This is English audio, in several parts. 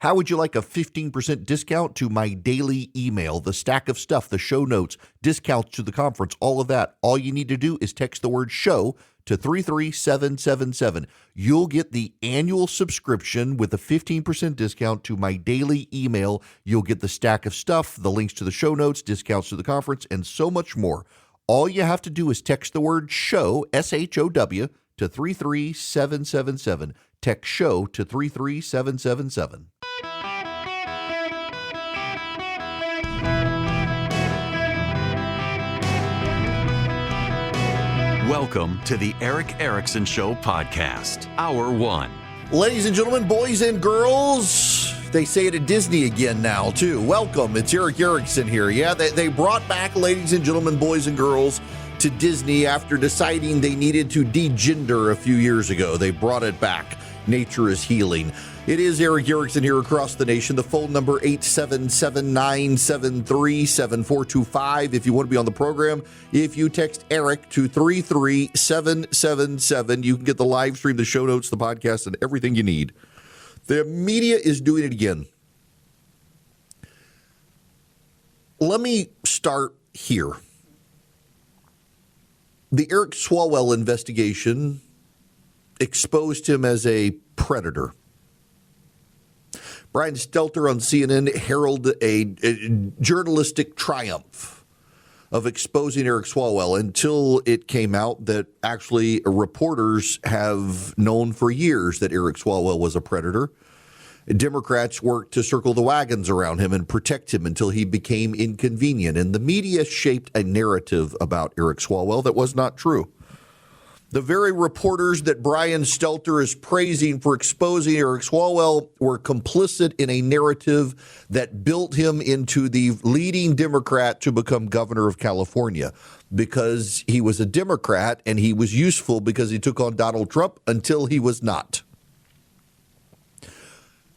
How would you like a 15% discount to my daily email, the stack of stuff, the show notes, discounts to the conference, all of that? All you need to do is text the word show to 33777. You'll get the annual subscription with a 15% discount to my daily email. You'll get the stack of stuff, the links to the show notes, discounts to the conference, and so much more. All you have to do is text the word show, SHOW, to 33777. Text show to 33777. Welcome to the Eric Erickson Show podcast, Hour 1. Ladies and gentlemen, boys and girls, they say it at Disney again now, too. Welcome. It's Eric Erickson here. Yeah, they brought back, ladies and gentlemen, boys and girls, to Disney after deciding they needed to degender a few years ago. They brought it back. Nature is healing. It is Eric Erickson here across the nation. The phone number 877-973-7425. If you want to be on the program, if you text Eric to 33777, you can get the live stream, the show notes, the podcast, and everything you need. The media is doing it again. Let me start here. The Eric Swalwell investigation exposed him as a predator. Brian Stelter on CNN heralded a journalistic triumph of exposing Eric Swalwell until it came out that actually reporters have known for years that Eric Swalwell was a predator. Democrats worked to circle the wagons around him and protect him until he became inconvenient. And the media shaped a narrative about Eric Swalwell that was not true. The very reporters that Brian Stelter is praising for exposing Eric Swalwell were complicit in a narrative that built him into the leading Democrat to become governor of California, because he was a Democrat and he was useful because he took on Donald Trump until he was not.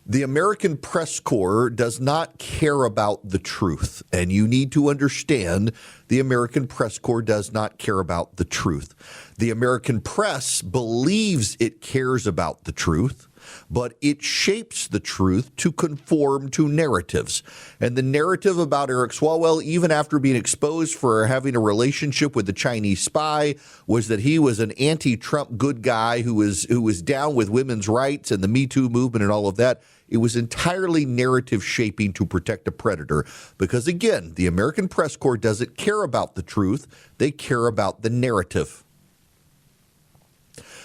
The American press corps does not care about the truth, and you need to understand the American press corps does not care about the truth. The American press believes it cares about the truth, but it shapes the truth to conform to narratives. And the narrative about Eric Swalwell, even after being exposed for having a relationship with the Chinese spy, was that he was an anti-Trump good guy who was down with women's rights and the Me Too movement and all of that. It was entirely narrative shaping to protect a predator because, again, the American press corps doesn't care about the truth. They care about the narrative.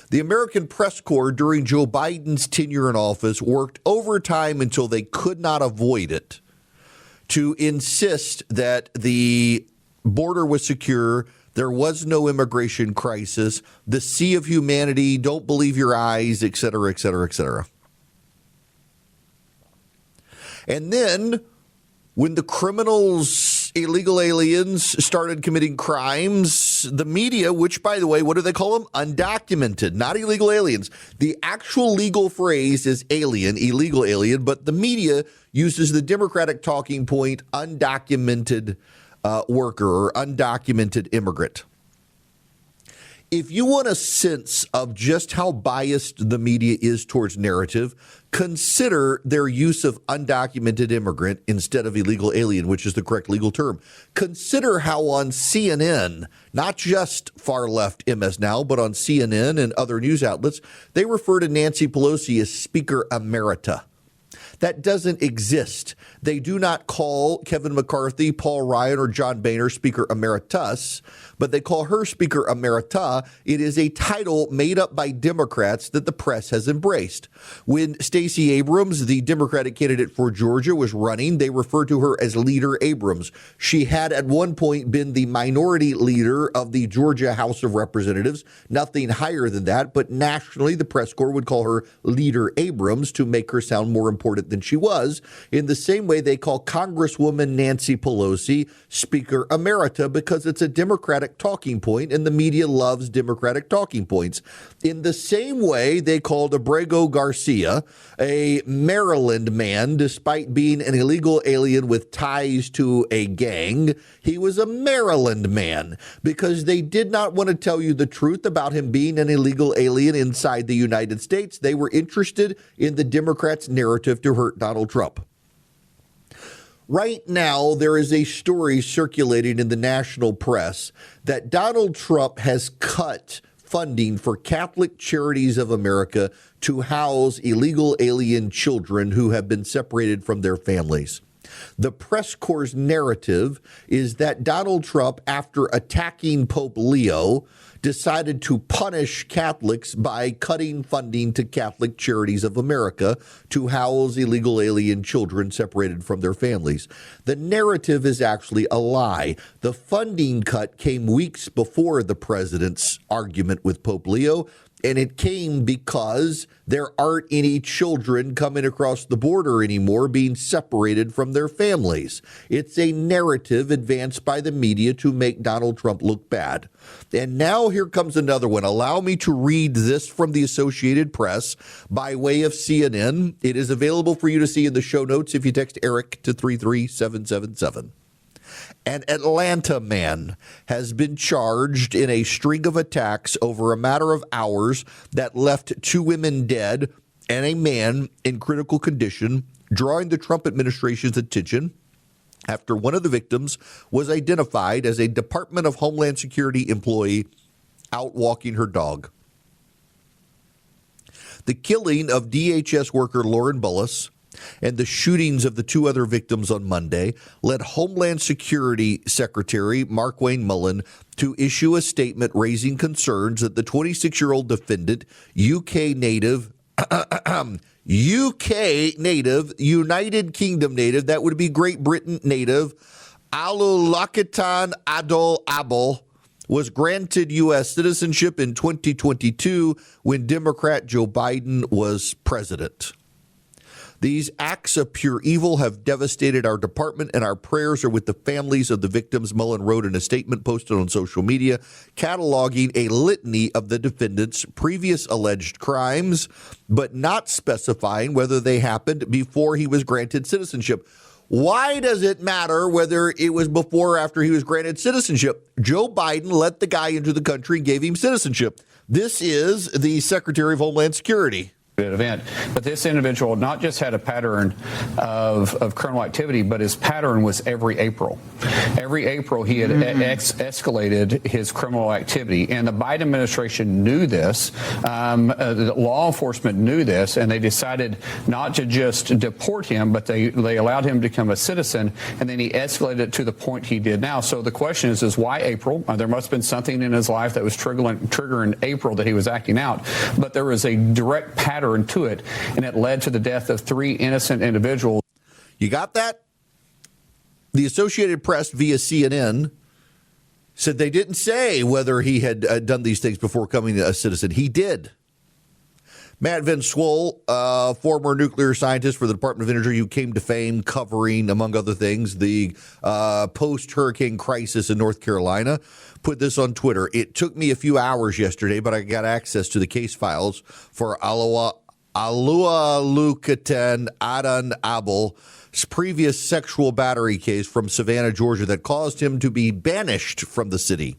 The American press corps during Joe Biden's tenure in office worked overtime until they could not avoid it to insist that the border was secure, there was no immigration crisis, the sea of humanity, don't believe your eyes, et cetera, et cetera, et cetera. And then when the criminals, illegal aliens, started committing crimes, the media, which, by the way, what do they call them? Undocumented, not illegal aliens. The actual legal phrase is alien, illegal alien, but the media uses the Democratic talking point, undocumented worker or undocumented immigrant. If you want a sense of just how biased the media is towards narrative, consider their use of undocumented immigrant instead of illegal alien, which is the correct legal term. Consider how on CNN, not just far left MS Now, but on CNN and other news outlets, they refer to Nancy Pelosi as Speaker Emerita. That doesn't exist. They do not call Kevin McCarthy, Paul Ryan, or John Boehner Speaker Emeritus, but they call her Speaker Emerita. It is a title made up by Democrats that the press has embraced. When Stacey Abrams, the Democratic candidate for Georgia, was running, they referred to her as Leader Abrams. She had at one point been the minority leader of the Georgia House of Representatives, nothing higher than that, but nationally the press corps would call her Leader Abrams to make her sound more important than she was. In the same way, they call Congresswoman Nancy Pelosi Speaker Emerita because it's a Democratic talking point, and the media loves Democratic talking points. In the same way, they called Abrego Garcia a Maryland man, despite being an illegal alien with ties to a gang. He was a Maryland man because they did not want to tell you the truth about him being an illegal alien inside the United States. They were interested in the Democrats' narrative to hurt Donald Trump. Right now, there is a story circulating in the national press that Donald Trump has cut funding for Catholic Charities of America to house illegal alien children who have been separated from their families. The press corps' narrative is that Donald Trump, after attacking Pope Leo, decided to punish Catholics by cutting funding to Catholic Charities of America to house illegal alien children separated from their families. The narrative is actually a lie. The funding cut came weeks before the president's argument with Pope Leo, and it came because there aren't any children coming across the border anymore being separated from their families. It's a narrative advanced by the media to make Donald Trump look bad. And now here comes another one. Allow me to read this from the Associated Press by way of CNN. It is available for you to see in the show notes if you text Eric to 33777. An Atlanta man has been charged in a string of attacks over a matter of hours that left 2 women dead and a man in critical condition, drawing the Trump administration's attention after one of the victims was identified as a Department of Homeland Security employee out walking her dog. The killing of DHS worker Lauren Bullis and the shootings of the 2 other victims on Monday led Homeland Security Secretary Markwayne Mullen to issue a statement raising concerns that the 26-year-old defendant, UK native, United Kingdom native, that would be Great Britain native, Alulakitan Adol Abel, was granted U.S. citizenship in 2022 when Democrat Joe Biden was president. These acts of pure evil have devastated our department, and our prayers are with the families of the victims, Mullen wrote in a statement posted on social media, cataloging a litany of the defendant's previous alleged crimes, but not specifying whether they happened before he was granted citizenship. Why does it matter whether it was before or after he was granted citizenship? Joe Biden let the guy into the country and gave him citizenship. This is the Secretary of Homeland Security. Event. But this individual not just had a pattern of criminal activity, but his pattern was every April. Every April, he had escalated his criminal activity. And the Biden administration knew this. The law enforcement knew this, and they decided not to just deport him, but they allowed him to become a citizen, and then he escalated it to the point he did now. So the question is why April? There must have been something in his life that was triggering April that he was acting out. But there was a direct pattern to it, and it led to the death of 3 innocent individuals. You got that? The Associated Press via CNN said they didn't say whether he had done these things before becoming a citizen. He did. Matt Van Swoel, former nuclear scientist for the Department of Energy who came to fame covering, among other things, the post-hurricane crisis in North Carolina, put this on Twitter. It took me a few hours yesterday, but I got access to the case files for Alulalukaten Adan Abel's previous sexual battery case from Savannah, Georgia, that caused him to be banished from the city.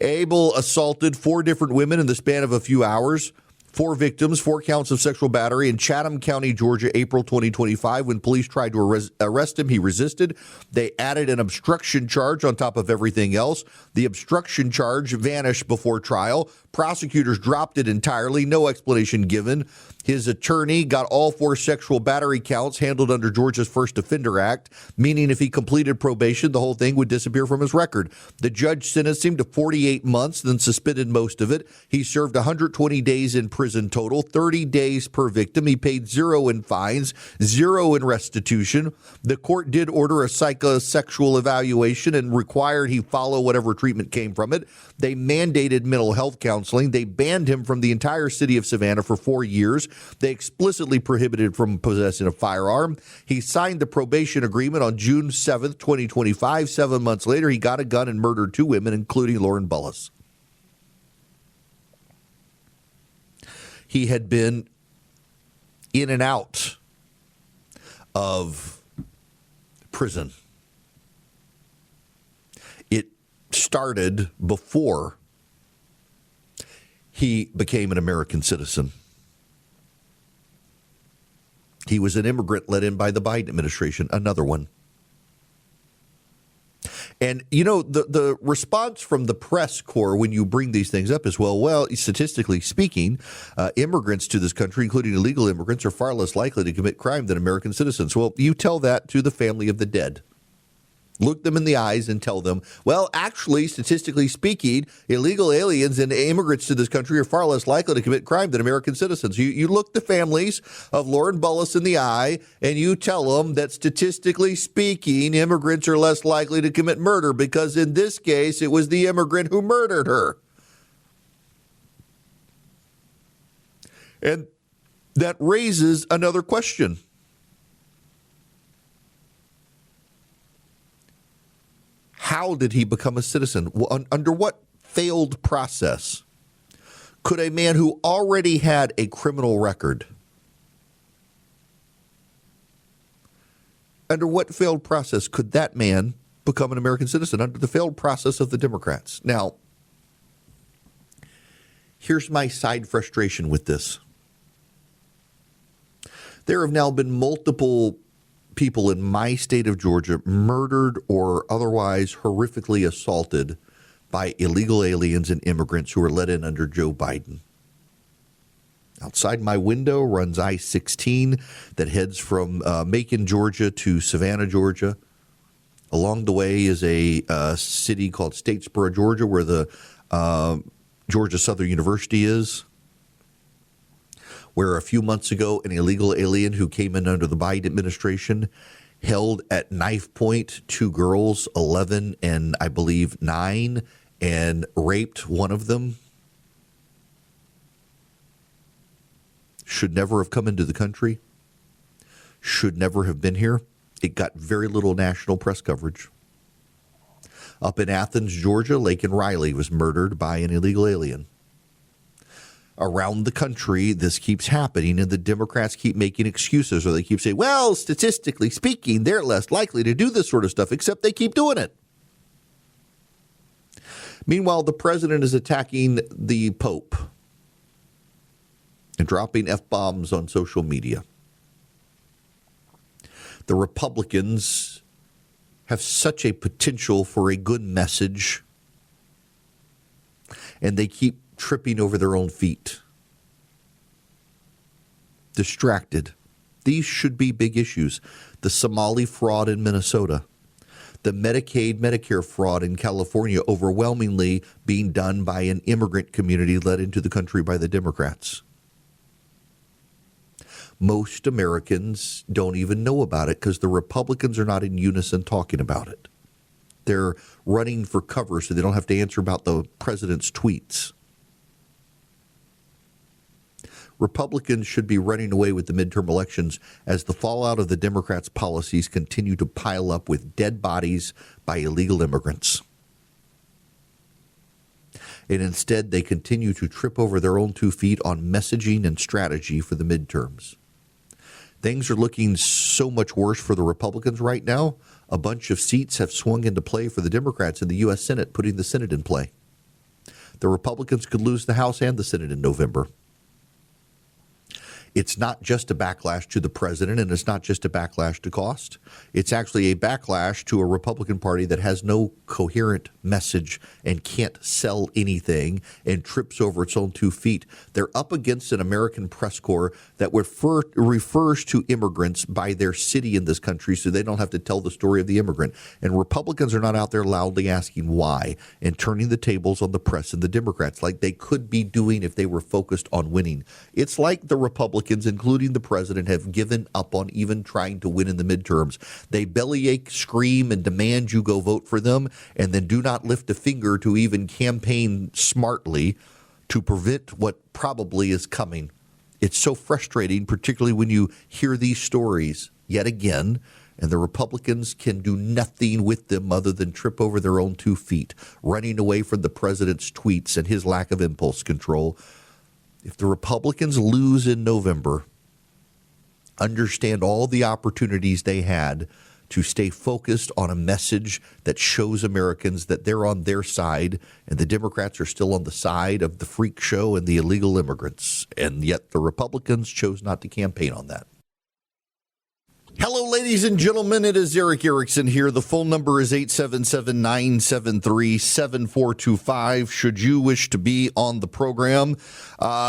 Abel assaulted 4 different women in the span of a few hours. 4 victims, 4 counts of sexual battery in Chatham County, Georgia, April 2025. When police tried to arrest him, he resisted. They added an obstruction charge on top of everything else. The obstruction charge vanished before trial. Prosecutors dropped it entirely. No explanation given. His attorney got all 4 sexual battery counts handled under Georgia's First Offender Act, meaning if he completed probation, the whole thing would disappear from his record. The judge sentenced him to 48 months, then suspended most of it. He served 120 days in prison total, 30 days per victim. He paid 0 in fines, 0 in restitution. The court did order a psychosexual evaluation and required he follow whatever treatment came from it. They mandated mental health counseling. They banned him from the entire city of Savannah for 4 years. They explicitly prohibited from possessing a firearm. He signed the probation agreement on June 7th, 2025. 7 months later, he got a gun and murdered 2 women, including Lauren Bullis. He had been in and out of prison. It started before he became an American citizen. He was an immigrant let in by the Biden administration, another one. And, you know, the response from the press corps when you bring these things up is, well, statistically speaking, immigrants to this country, including illegal immigrants, are far less likely to commit crime than American citizens. Well, you tell that to the family of the dead. Look them in the eyes and tell them, well, actually, statistically speaking, illegal aliens and immigrants to this country are far less likely to commit crime than American citizens. You look the families of Lauren Bullis in the eye and you tell them that statistically speaking, immigrants are less likely to commit murder because in this case, it was the immigrant who murdered her. And that raises another question. How did he become a citizen? Under what failed process could a man who already had a criminal record, under what failed process could that man become an American citizen? Under the failed process of the Democrats. Now, here's my side frustration with this. There have now been multiple people in my state of Georgia murdered or otherwise horrifically assaulted by illegal aliens and immigrants who were let in under Joe Biden. Outside my window runs I-16 that heads from Macon, Georgia to Savannah, Georgia. Along the way is a city called Statesboro, Georgia, where the Georgia Southern University is, where a few months ago an illegal alien who came in under the Biden administration held at knife point two girls, 11 and I believe 9, and raped one of them. Should never have come into the country. Should never have been here. It got very little national press coverage. Up in Athens, Georgia, Laken Riley was murdered by an illegal alien. Around the country, this keeps happening, and the Democrats keep making excuses, or they keep saying, well, statistically speaking, they're less likely to do this sort of stuff, except they keep doing it. Meanwhile, the president is attacking the Pope and dropping F-bombs on social media. The Republicans have such a potential for a good message, and they keep tripping over their own feet. Distracted. These should be big issues. The Somali fraud in Minnesota. The Medicaid, Medicare fraud in California overwhelmingly being done by an immigrant community led into the country by the Democrats. Most Americans don't even know about it because the Republicans are not in unison talking about it. They're running for cover so they don't have to answer about the president's tweets. Republicans should be running away with the midterm elections as the fallout of the Democrats' policies continue to pile up with dead bodies by illegal immigrants. And instead, they continue to trip over their own 2 feet on messaging and strategy for the midterms. Things are looking so much worse for the Republicans right now. A bunch of seats have swung into play for the Democrats in the U.S. Senate, putting the Senate in play. The Republicans could lose the House and the Senate in November. It's not just a backlash to the president, and it's not just a backlash to cost. It's actually a backlash to a Republican Party that has no coherent message and can't sell anything and trips over its own 2 feet. They're up against an American press corps that refers to immigrants by their city in this country so they don't have to tell the story of the immigrant. And Republicans are not out there loudly asking why and turning the tables on the press and the Democrats like they could be doing if they were focused on winning. It's like the Republicans, including the president, have given up on even trying to win in the midterms. They bellyache, scream, and demand you go vote for them, and then do not lift a finger to even campaign smartly to prevent what probably is coming. It's so frustrating, particularly when you hear these stories yet again, and the Republicans can do nothing with them other than trip over their own 2 feet, running away from the president's tweets and his lack of impulse control. If the Republicans lose in November, understand all the opportunities they had to stay focused on a message that shows Americans that they're on their side, and the Democrats are still on the side of the freak show and the illegal immigrants. And yet the Republicans chose not to campaign on that. Hello, ladies and gentlemen. It is Eric Erickson here. The phone number is 877-973-7425. Should you wish to be on the program,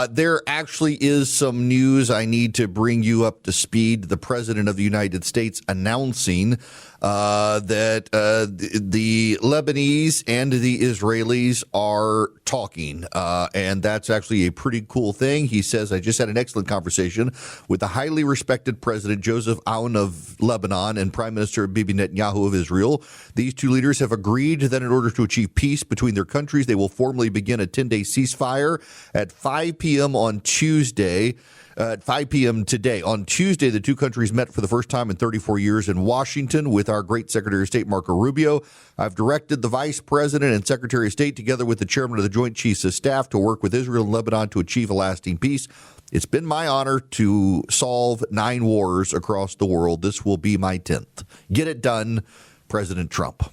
there actually is some news I need to bring you up to speed. The President of the United States announcing that the Lebanese and the Israelis are talking, and that's actually a pretty cool thing. He says, I just had an excellent conversation with the highly respected President Joseph Aoun of Lebanon and Prime Minister Bibi Netanyahu of Israel. These two leaders have agreed that in order to achieve peace between their countries, they will formally begin a 10-day ceasefire at 5 p.m. on Tuesday. At 5 p.m. today. On Tuesday, the two countries met for the first time in 34 years in Washington with our great Secretary of State, Marco Rubio. I've directed the Vice President and Secretary of State, together with the Chairman of the Joint Chiefs of Staff, to work with Israel and Lebanon to achieve a lasting peace. It's been my honor to solve 9 wars across the world. This will be my 10th. Get it done, President Trump.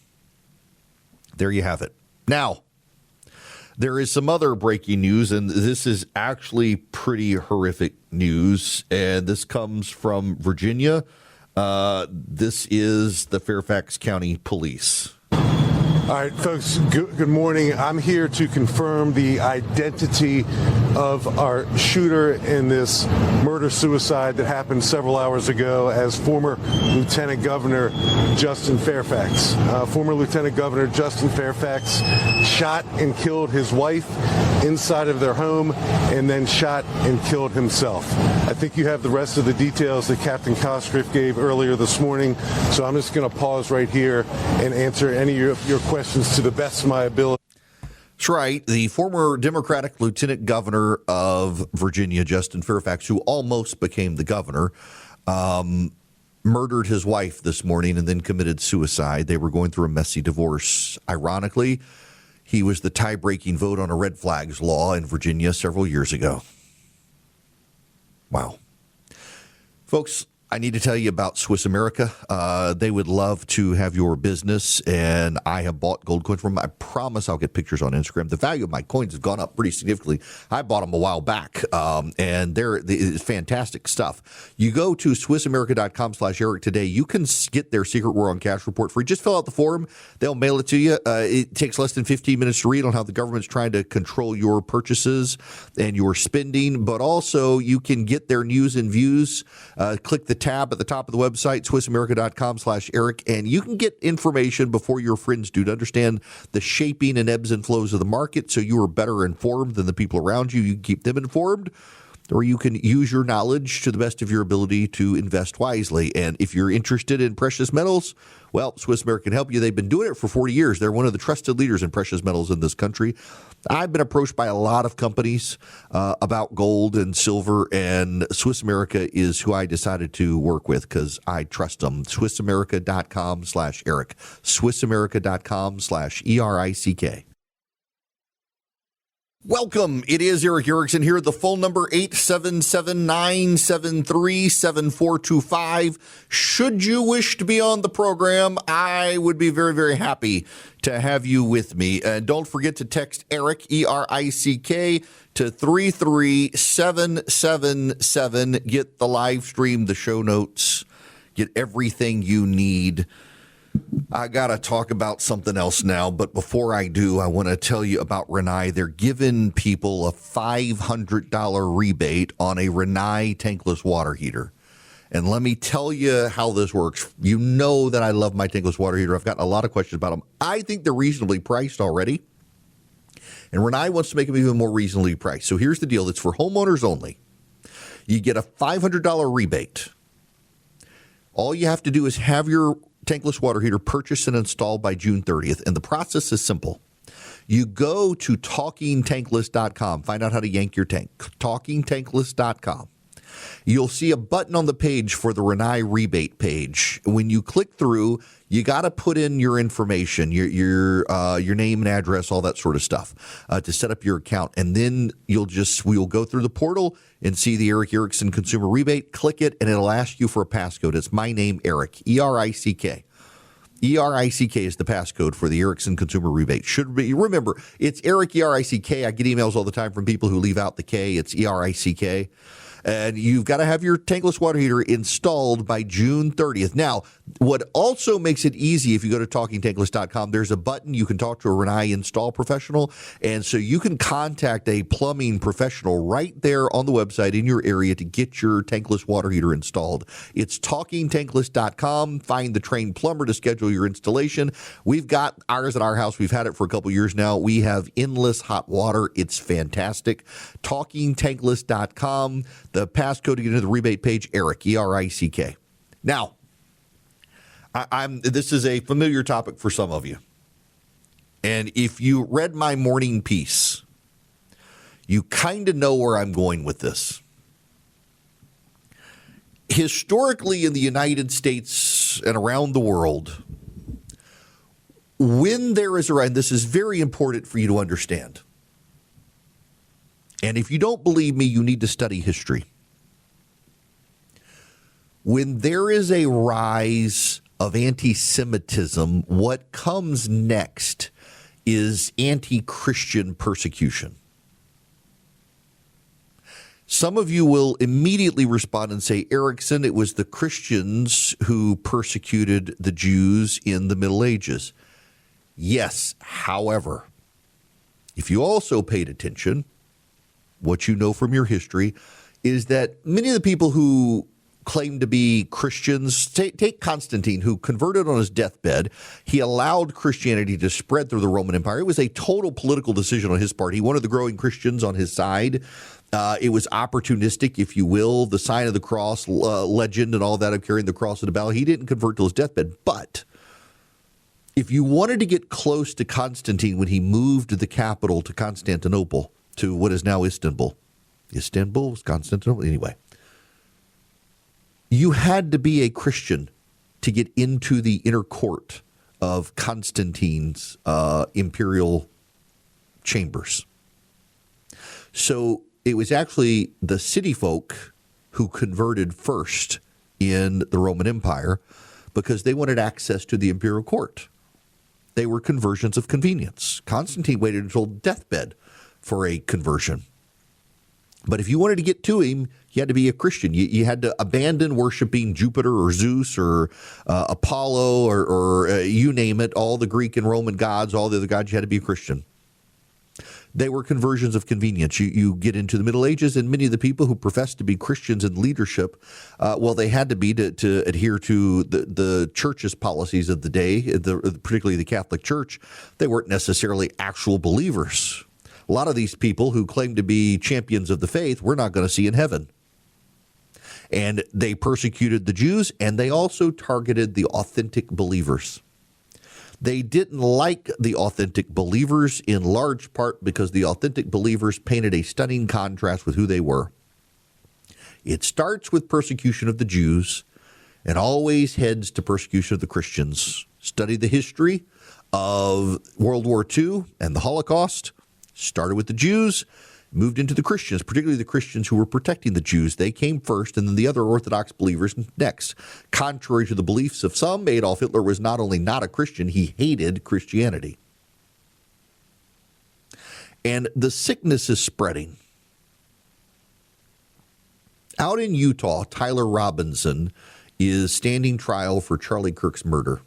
There you have it. Now, there is some other breaking news, and this is actually pretty horrific news, and this comes from Virginia. This is the Fairfax County Police. All right, folks, good morning. I'm here to confirm the identity of our shooter in this murder-suicide that happened several hours ago as former Lieutenant Governor Justin Fairfax. Former Lieutenant Governor Justin Fairfax shot and killed his wife inside of their home and then shot and killed himself. I think you have the rest of the details that Captain Cosgriff gave earlier this morning, so I'm just going to pause right here and answer any of your questions to the best of my ability. That's right. The former Democratic Lieutenant Governor of Virginia, Justin Fairfax, who almost became the governor, murdered his wife this morning and then committed suicide. They were going through a messy divorce. Ironically, he was the tie-breaking vote on a red flags law in Virginia several years ago. Wow. Folks, I need to tell you about Swiss America. They would love to have your business, and I have bought gold coins from them. I promise I'll get pictures on Instagram. The value of my coins has gone up pretty significantly. I bought them a while back, and it's fantastic stuff. You go to SwissAmerica.com/Eric today. You can get their Secret War on Cash report free. Just fill out the form. They'll mail it to you. It takes less than 15 minutes to read on how the government's trying to control your purchases and your spending, but also you can get their news and views. Click the tab at the top of the website, SwissAmerica.com/Eric, and you can get information before your friends do to understand the shaping and ebbs and flows of the market so you are better informed than the people around you. You can keep them informed, or you can use your knowledge to the best of your ability to invest wisely. And if you're interested in precious metals, well, Swiss America can help you. They've been doing it for 40 years. They're one of the trusted leaders in precious metals in this country. I've been approached by a lot of companies about gold and silver, and Swiss America is who I decided to work with because I trust them. SwissAmerica.com/Eric. SwissAmerica.com/ERICK. Welcome. It is Eric Erickson here. The phone number 877-973-7425. Should you wish to be on the program, I would be very, very happy to have you with me. And don't forget to text Eric, ERICK, to 33777. Get the live stream, the show notes, get everything you need. I got to talk about something else now, but before I do, I want to tell you about Rinnai. They're giving people a $500 rebate on a Rinnai tankless water heater. And let me tell you how this works. You know that I love my tankless water heater. I've gotten a lot of questions about them. I think they're reasonably priced already, and Rinnai wants to make them even more reasonably priced. So here's the deal. It's for homeowners only. You get a $500 rebate. All you have to do is have your tankless water heater purchased and installed by June 30th. And the process is simple. You go to talkingtankless.com. Find out how to yank your tank. Talkingtankless.com. You'll see a button on the page for the Rinnai rebate page. When you click through, you got to put in your information, your name and address, all that sort of stuff to set up your account. And then we'll go through the portal and see the Eric Erickson consumer rebate. Click it, and it'll ask you for a passcode. It's my name, Eric, ERICK. ERICK is the passcode for the Erickson consumer rebate. Should be, remember, it's Eric, ERICK. I get emails all the time from people who leave out the K. It's ERICK. And you've got to have your tankless water heater installed by June 30th. Now, what also makes it easy, if you go to talkingtankless.com, there's a button you can talk to a Renai install professional. And so you can contact a plumbing professional right there on the website in your area to get your tankless water heater installed. It's talkingtankless.com. Find the trained plumber to schedule your installation. We've got ours at our house. We've had it for a couple years now. We have endless hot water. It's fantastic. Talkingtankless.com. The passcode to get into the rebate page, Eric, E-R-I-C-K. Now, this is a familiar topic for some of you. And if you read my morning piece, you kind of know where I'm going with this. Historically, in the United States and around the world, when there is a right, and this is very important for you to understand. And if you don't believe me, you need to study history. When there is a rise of anti-Semitism, what comes next is anti-Christian persecution. Some of you will immediately respond and say, Erickson, it was the Christians who persecuted the Jews in the Middle Ages. Yes, however, if you also paid attention, what you know from your history is that many of the people who claim to be Christians, take Constantine, who converted on his deathbed. He allowed Christianity to spread through the Roman Empire. It was a total political decision on his part. He wanted the growing Christians on his side. It was opportunistic, if you will, the sign of the cross legend and all that of carrying the cross of the battle. He didn't convert till his deathbed. But if you wanted to get close to Constantine when he moved the capital to Constantinople, to what is now Istanbul. Istanbul was Constantinople. Anyway, you had to be a Christian to get into the inner court of Constantine's imperial chambers. So it was actually the city folk who converted first in the Roman Empire because they wanted access to the imperial court. They were conversions of convenience. Constantine waited until deathbed for a conversion. But if you wanted to get to him, you had to be a Christian. You had to abandon worshiping Jupiter or Zeus or Apollo or you name it, all the Greek and Roman gods, all the other gods. You had to be a Christian. They were conversions of convenience. You get into the Middle Ages, and many of the people who professed to be Christians in leadership, they had to be to adhere to the church's policies of the day, particularly the Catholic Church. They weren't necessarily actual believers. A lot of these people who claim to be champions of the faith, we're not going to see in heaven. And they persecuted the Jews, and they also targeted the authentic believers. They didn't like the authentic believers in large part because the authentic believers painted a stunning contrast with who they were. It starts with persecution of the Jews and always heads to persecution of the Christians. Study the history of World War II and the Holocaust. Started with the Jews, moved into the Christians, particularly the Christians who were protecting the Jews. They came first, and then the other Orthodox believers next. Contrary to the beliefs of some, Adolf Hitler was not only not a Christian, he hated Christianity. And the sickness is spreading. Out in Utah, Tyler Robinson is standing trial for Charlie Kirk's murder.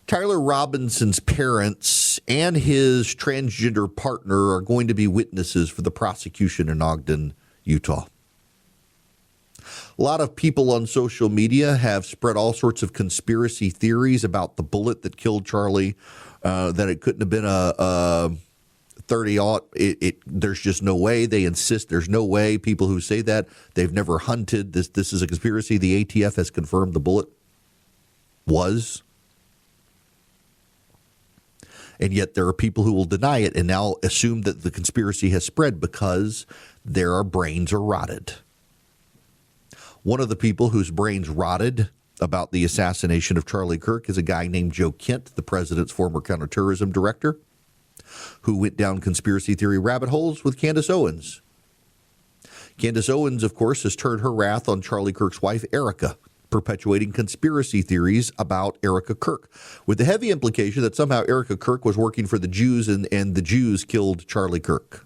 Tyler Robinson's parents and his transgender partner are going to be witnesses for the prosecution in Ogden, Utah. A lot of people on social media have spread all sorts of conspiracy theories about the bullet that killed Charlie, that it couldn't have been a 30-aught. There's just no way. They insist there's no way. People who say that, they've never hunted. This is a conspiracy. The ATF has confirmed the bullet was. And yet there are people who will deny it and now assume that the conspiracy has spread because their brains are rotted. One of the people whose brains rotted about the assassination of Charlie Kirk is a guy named Joe Kent, the president's former counterterrorism director, who went down conspiracy theory rabbit holes with Candace Owens. Candace Owens, of course, has turned her wrath on Charlie Kirk's wife, Erica, perpetuating conspiracy theories about Erica Kirk, with the heavy implication that somehow Erica Kirk was working for the Jews and the Jews killed Charlie Kirk.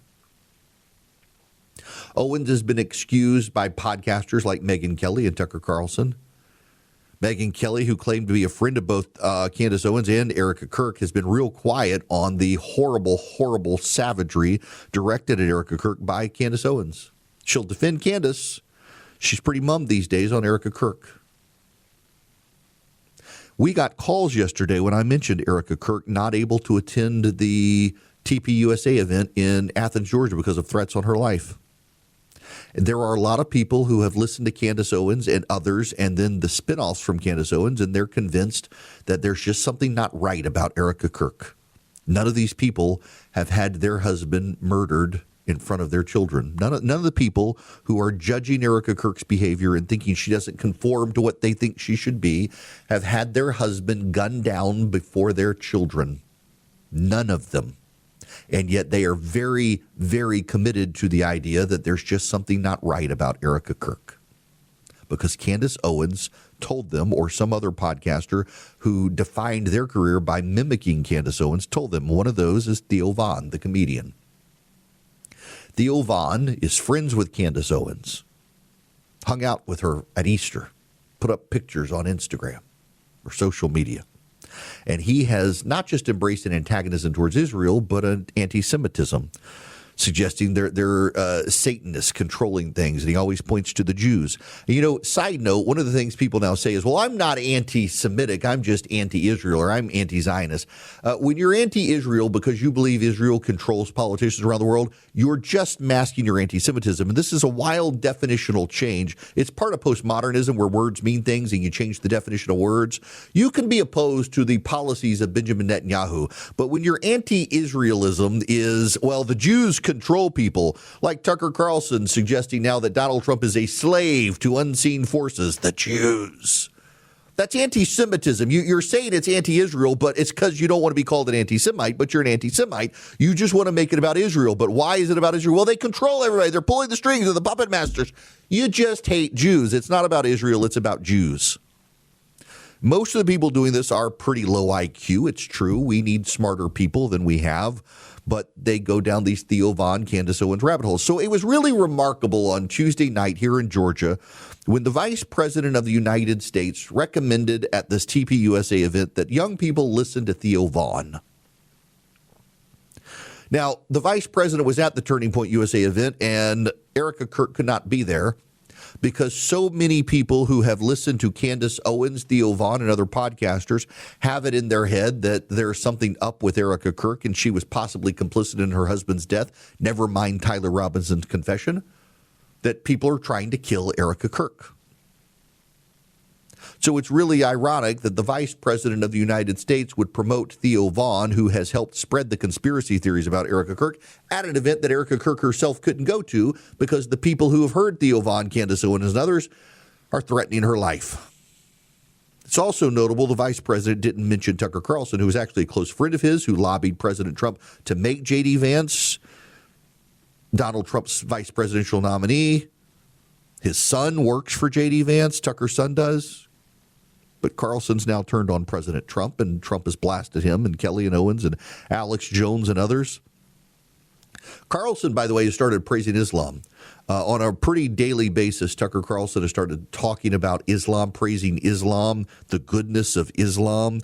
Owens has been excused by podcasters like Megyn Kelly and Tucker Carlson. Megyn Kelly, who claimed to be a friend of both Candace Owens and Erica Kirk, has been real quiet on the horrible, horrible savagery directed at Erica Kirk by Candace Owens. She'll defend Candace. She's pretty mum these days on Erica Kirk. We got calls yesterday when I mentioned Erica Kirk not able to attend the TPUSA event in Athens, Georgia because of threats on her life. There are a lot of people who have listened to Candace Owens and others and then the spinoffs from Candace Owens, and they're convinced that there's just something not right about Erica Kirk. None of these people have had their husband murdered in front of their children. None of the people who are judging Erica Kirk's behavior and thinking she doesn't conform to what they think she should be have had their husband gunned down before their children. None of them. And yet they are very, very committed to the idea that there's just something not right about Erica Kirk. Because Candace Owens told them, or some other podcaster who defined their career by mimicking Candace Owens told them. One of those is Theo Von, the comedian. Theo Von is friends with Candace Owens, hung out with her at Easter, put up pictures on Instagram or social media. And he has not just embraced an antagonism towards Israel, but an anti-Semitism, suggesting they're Satanists controlling things. And he always points to the Jews. Side note, one of the things people now say is, well, I'm not anti-Semitic. I'm just anti-Israel, or I'm anti-Zionist. When you're anti-Israel because you believe Israel controls politicians around the world, you're just masking your anti-Semitism. And this is a wild definitional change. It's part of postmodernism where words mean things and you change the definition of words. You can be opposed to the policies of Benjamin Netanyahu. But when your anti-Israelism is, well, the Jews control people, like Tucker Carlson suggesting now that Donald Trump is a slave to unseen forces, the Jews. That's anti-Semitism. You're saying it's anti-Israel, but it's because you don't want to be called an anti-Semite, but you're an anti-Semite. You just want to make it about Israel. But why is it about Israel? Well, they control everybody. They're pulling the strings. They're the puppet masters. You just hate Jews. It's not about Israel. It's about Jews. Most of the people doing this are pretty low IQ. It's true. We need smarter people than we have. But they go down these Theo Von, Candace Owens rabbit holes. So it was really remarkable on Tuesday night here in Georgia when the Vice President of the United States recommended at this TPUSA event that young people listen to Theo Von. Now, the Vice President was at the Turning Point USA event, and Erica Kirk could not be there because so many people who have listened to Candace Owens, Theo Von, and other podcasters have it in their head that there's something up with Erica Kirk and she was possibly complicit in her husband's death, never mind Tyler Robinson's confession, that people are trying to kill Erica Kirk. So it's really ironic that the Vice President of the United States would promote Theo Von, who has helped spread the conspiracy theories about Erica Kirk, at an event that Erica Kirk herself couldn't go to because the people who have heard Theo Von, Candace Owens, and others are threatening her life. It's also notable the Vice President didn't mention Tucker Carlson, who was actually a close friend of his, who lobbied President Trump to make J.D. Vance Donald Trump's vice presidential nominee. His son works for J.D. Vance. Tucker's son does. But Carlson's now turned on President Trump, and Trump has blasted him and Kelly and Owens and Alex Jones and others. Carlson, by the way, has started praising Islam. On a pretty daily basis, Tucker Carlson has started talking about Islam, praising Islam, the goodness of Islam,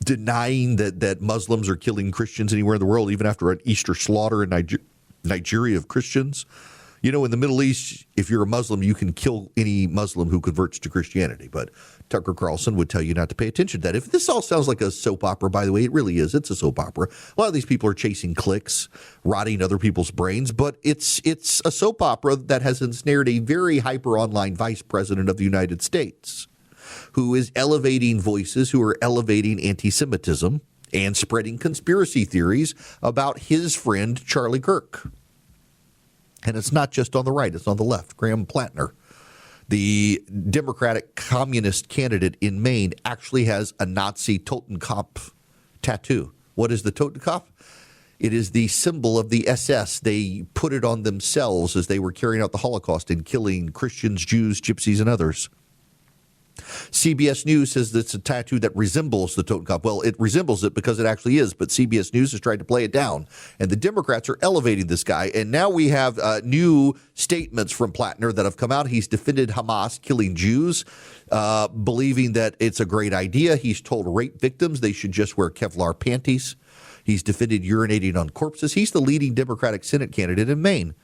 denying that Muslims are killing Christians anywhere in the world, even after an Easter slaughter in Nigeria of Christians. You know, in the Middle East, if you're a Muslim, you can kill any Muslim who converts to Christianity. But Tucker Carlson would tell you not to pay attention to that. If this all sounds like a soap opera, by the way, it really is. It's a soap opera. A lot of these people are chasing clicks, rotting other people's brains. But it's a soap opera that has ensnared a very hyper online Vice President of the United States who is elevating voices who are elevating anti-Semitism and spreading conspiracy theories about his friend Charlie Kirk. And it's not just on the right, it's on the left. Graham Plattner, the Democratic communist candidate in Maine, actually has a Nazi Totenkopf tattoo. What is the Totenkopf? It is the symbol of the SS. They put it on themselves as they were carrying out the Holocaust and killing Christians, Jews, gypsies, and others. CBS News says that's a tattoo that resembles the Totenkopf. Well, it resembles it because it actually is, but CBS News has tried to play it down. And the Democrats are elevating this guy. And now we have new statements from Plattner that have come out. He's defended Hamas killing Jews, believing that it's a great idea. He's told rape victims they should just wear Kevlar panties. He's defended urinating on corpses. He's the leading Democratic Senate candidate in Maine.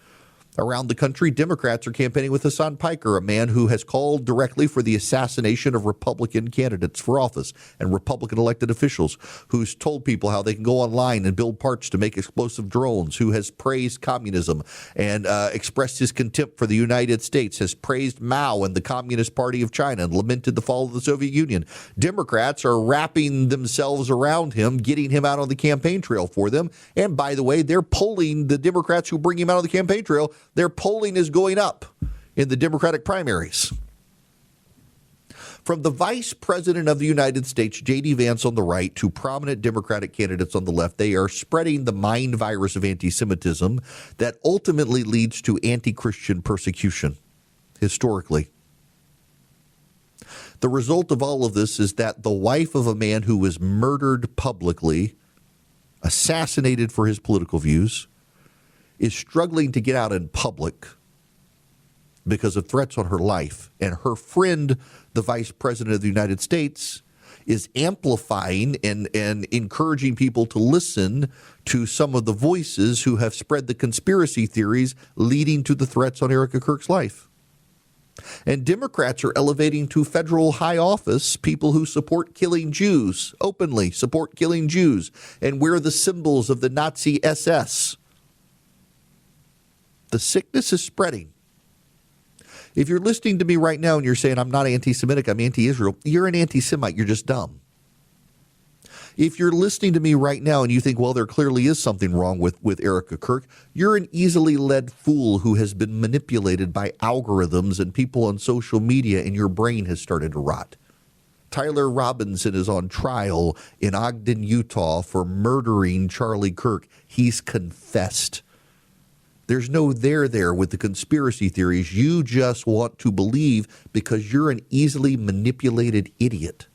Around the country, Democrats are campaigning with Hassan Piker, a man who has called directly for the assassination of Republican candidates for office and Republican elected officials, who's told people how they can go online and build parts to make explosive drones, who has praised communism and expressed his contempt for the United States, has praised Mao and the Communist Party of China and lamented the fall of the Soviet Union. Democrats are wrapping themselves around him, getting him out on the campaign trail for them. And by the way, they're polling the Democrats who bring him out on the campaign trail. Their polling is going up in the Democratic primaries. From the Vice President of the United States, J.D. Vance on the right, to prominent Democratic candidates on the left, they are spreading the mind virus of anti-Semitism that ultimately leads to anti-Christian persecution, historically. The result of all of this is that the wife of a man who was murdered publicly, assassinated for his political views, is struggling to get out in public because of threats on her life. And her friend, the Vice President of the United States, is amplifying and encouraging people to listen to some of the voices who have spread the conspiracy theories leading to the threats on Erica Kirk's life. And Democrats are elevating to federal high office people who support killing Jews, openly support killing Jews, and wear the symbols of the Nazi SS. The sickness is spreading. If you're listening to me right now and you're saying, I'm not anti-Semitic, I'm anti-Israel, you're an anti-Semite. You're just dumb. If you're listening to me right now and you think, well, there clearly is something wrong with Erica Kirk, you're an easily led fool who has been manipulated by algorithms and people on social media, and your brain has started to rot. Tyler Robinson is on trial in Ogden, Utah for murdering Charlie Kirk. He's confessed. There's no there with the conspiracy theories. You just want to believe because you're an easily manipulated idiot.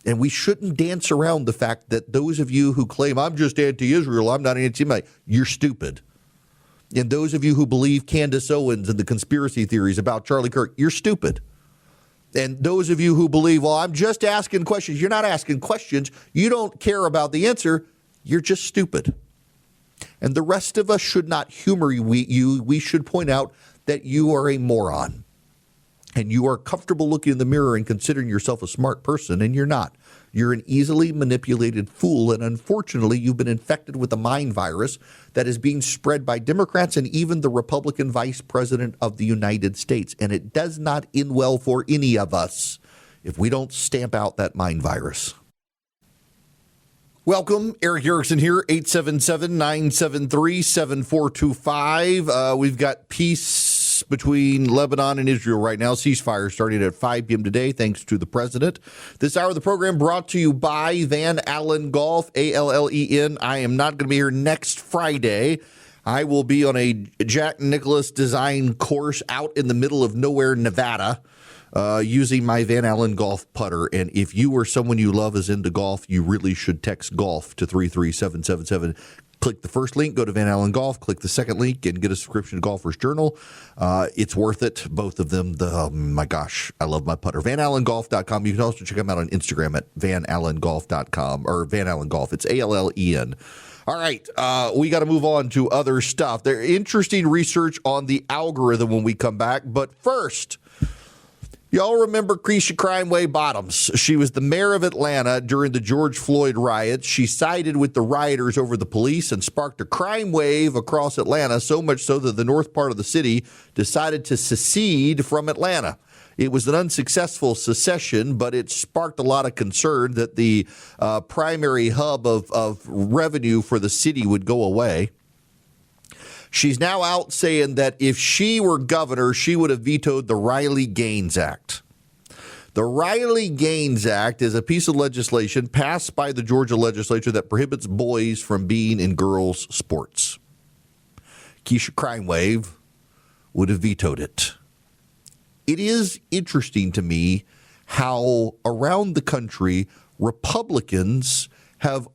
And we shouldn't dance around the fact that those of you who claim, I'm just anti-Israel, I'm not anti-Semite, you're stupid. And those of you who believe Candace Owens and the conspiracy theories about Charlie Kirk, you're stupid. And those of you who believe, well, I'm just asking questions, you're not asking questions, you don't care about the answer, you're just stupid. And the rest of us should not humor you. We should point out that you are a moron. And you are comfortable looking in the mirror and considering yourself a smart person, and you're not. You're an easily manipulated fool, and unfortunately, you've been infected with a mind virus that is being spread by Democrats and even the Republican Vice President of the United States. And it does not end well for any of us if we don't stamp out that mind virus. Welcome, Eric Erickson here, 877-973-7425. We've got peace between Lebanon and Israel right now. Ceasefire starting at 5 p.m. today, thanks to the president. This hour of the program brought to you by Van Allen Golf, ALLEN. I am not going to be here next Friday. I will be on a Jack Nicklaus design course out in the middle of nowhere, Nevada, using my Van Allen golf putter. And if you or someone you love is into golf, you really should text golf to 33777. Click the first link, go to Van Allen Golf, click the second link, and get a subscription to Golfer's Journal. It's worth it, both of them. Oh my gosh, I love my putter. VanAllenGolf.com. You can also check them out on Instagram at VanAllenGolf.com or Van Allen Golf. It's ALLEN. All right, we got to move on to other stuff. There's interesting research on the algorithm when we come back. But first, y'all remember Keisha Crime Wave Bottoms. She was the mayor of Atlanta during the George Floyd riots. She sided with the rioters over the police and sparked a crime wave across Atlanta, so much so that the north part of the city decided to secede from Atlanta. It was an unsuccessful secession, but it sparked a lot of concern that the primary hub of revenue for the city would go away. She's now out saying that if she were governor, she would have vetoed the Riley-Gaines Act. The Riley-Gaines Act is a piece of legislation passed by the Georgia legislature that prohibits boys from being in girls' sports. Keisha Crime Wave would have vetoed it. It is interesting to me how around the country Republicans have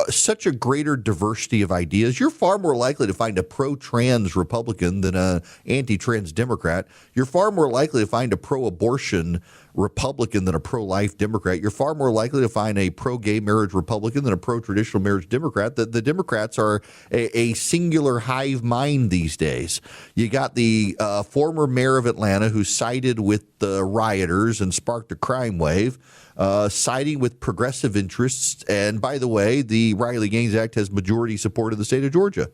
such a greater diversity of ideas. You're far more likely to find a pro-trans Republican than an anti-trans Democrat. You're far more likely to find a pro-abortion Republican than a pro-life Democrat. You're far more likely to find a pro-gay marriage Republican than a pro-traditional marriage Democrat. The Democrats are a singular hive mind these days. You got the former mayor of Atlanta who sided with the rioters and sparked a crime wave, siding with progressive interests. And by the way, the Riley Gaines Act has majority support in the state of Georgia.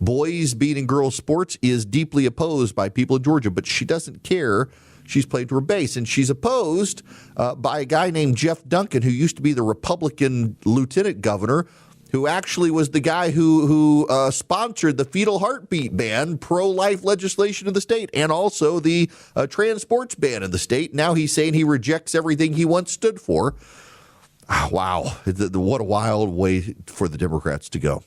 Boys beating girls sports is deeply opposed by people in Georgia, but she doesn't care. She's played to her base, and she's opposed by a guy named Jeff Duncan, who used to be the Republican lieutenant governor, who actually was the guy who sponsored the fetal heartbeat ban, pro-life legislation in the state, and also the trans sports ban in the state. Now he's saying he rejects everything he once stood for. Wow, what a wild way for the Democrats to go.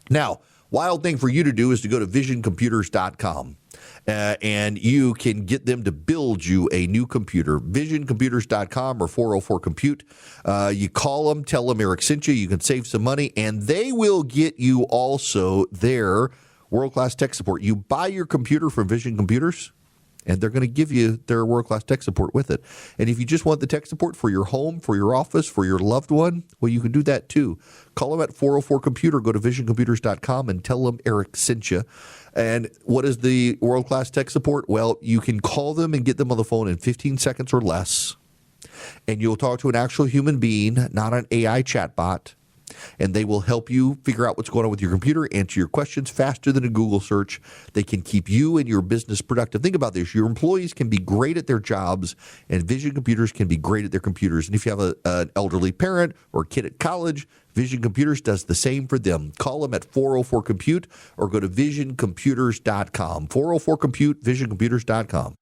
Now, wild thing for you to do is to go to visioncomputers.com. And you can get them to build you a new computer. Visioncomputers.com or 404-COMPUTE. You call them, tell them Eric sent you. You can save some money, and they will get you also their world-class tech support. You buy your computer from Vision Computers, and they're going to give you their world-class tech support with it. And if you just want the tech support for your home, for your office, for your loved one, well, you can do that too. Call them at 404-COMPUTER. Go to visioncomputers.com and tell them Eric sent you. And what is the world-class tech support? Well, you can call them and get them on the phone in 15 seconds or less. And you'll talk to an actual human being, not an AI chatbot. And they will help you figure out what's going on with your computer, answer your questions faster than a Google search. They can keep you and your business productive. Think about this. Your employees can be great at their jobs, and Vision Computers can be great at their computers. And if you have an elderly parent or a kid at college, Vision Computers does the same for them. Call them at 404-COMPUTE or go to visioncomputers.com. 404-COMPUTE, visioncomputers.com.